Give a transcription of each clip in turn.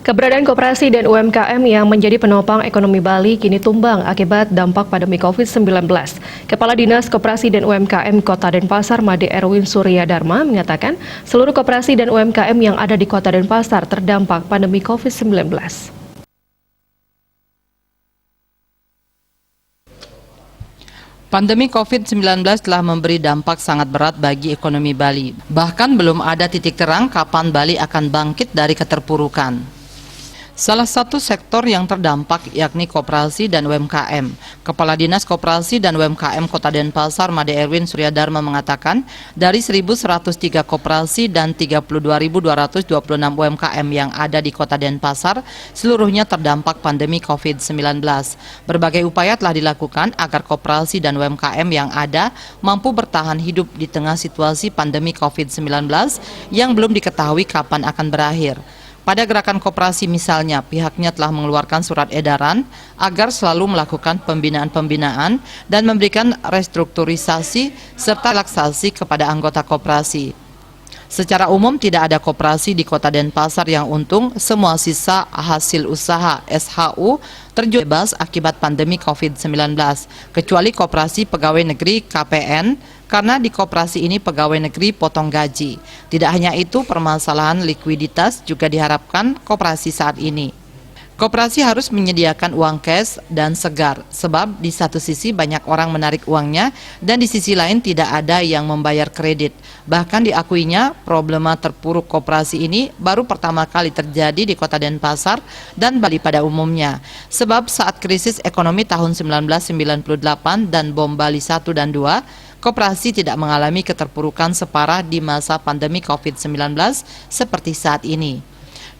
Keberadaan koperasi dan UMKM yang menjadi penopang ekonomi Bali kini tumbang akibat dampak pandemi COVID-19. Kepala Dinas Koperasi dan UMKM Kota Denpasar, Made Erwin Surya Dharma, mengatakan seluruh koperasi dan UMKM yang ada di Kota Denpasar terdampak pandemi COVID-19. Pandemi COVID-19 telah memberi dampak sangat berat bagi ekonomi Bali. Bahkan belum ada titik terang kapan Bali akan bangkit dari keterpurukan. Salah satu sektor yang terdampak yakni koperasi dan UMKM. Kepala Dinas Koperasi dan UMKM Kota Denpasar, Made Erwin Surya Dharma mengatakan, dari 1.103 koperasi dan 32.226 UMKM yang ada di Kota Denpasar, seluruhnya terdampak pandemi COVID-19. Berbagai upaya telah dilakukan agar koperasi dan UMKM yang ada mampu bertahan hidup di tengah situasi pandemi COVID-19 yang belum diketahui kapan akan berakhir. Pada gerakan koperasi misalnya, pihaknya telah mengeluarkan surat edaran agar selalu melakukan pembinaan-pembinaan dan memberikan restrukturisasi serta relaksasi kepada anggota koperasi. Secara umum tidak ada koperasi di Kota Denpasar yang untung, semua sisa hasil usaha SHU terjun bebas akibat pandemi COVID-19, kecuali koperasi pegawai negeri KPN, karena di koperasi ini pegawai negeri potong gaji. Tidak hanya itu, permasalahan likuiditas juga diharapkan koperasi saat ini. Koperasi harus menyediakan uang cash dan segar, sebab di satu sisi banyak orang menarik uangnya dan di sisi lain tidak ada yang membayar kredit. Bahkan diakuinya problema terpuruk koperasi ini baru pertama kali terjadi di Kota Denpasar dan Bali pada umumnya. Sebab saat krisis ekonomi tahun 1998 dan bom Bali 1 dan 2, koperasi tidak mengalami keterpurukan separah di masa pandemi COVID-19 seperti saat ini.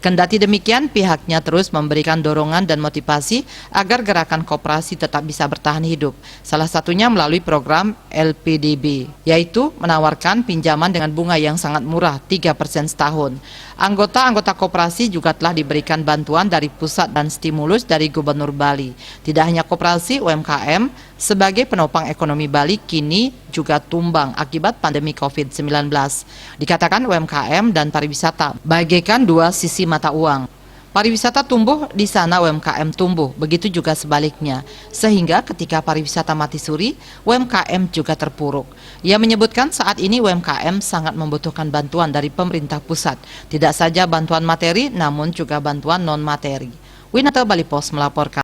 Kendati demikian, pihaknya terus memberikan dorongan dan motivasi agar gerakan koperasi tetap bisa bertahan hidup. Salah satunya melalui program LPDB, yaitu menawarkan pinjaman dengan bunga yang sangat murah, 3% setahun. Anggota-anggota koperasi juga telah diberikan bantuan dari pusat dan stimulus dari Gubernur Bali. Tidak hanya koperasi, UMKM sebagai penopang ekonomi Bali kini juga tumbang akibat pandemi COVID-19. Dikatakan UMKM dan pariwisata bagaikan dua sisi mata uang. Pariwisata tumbuh, di sana UMKM tumbuh, begitu juga sebaliknya. Sehingga ketika pariwisata mati suri, UMKM juga terpuruk. Ia menyebutkan saat ini UMKM sangat membutuhkan bantuan dari pemerintah pusat. Tidak saja bantuan materi, namun juga bantuan non-materi. Winata Bali Pos melaporkan.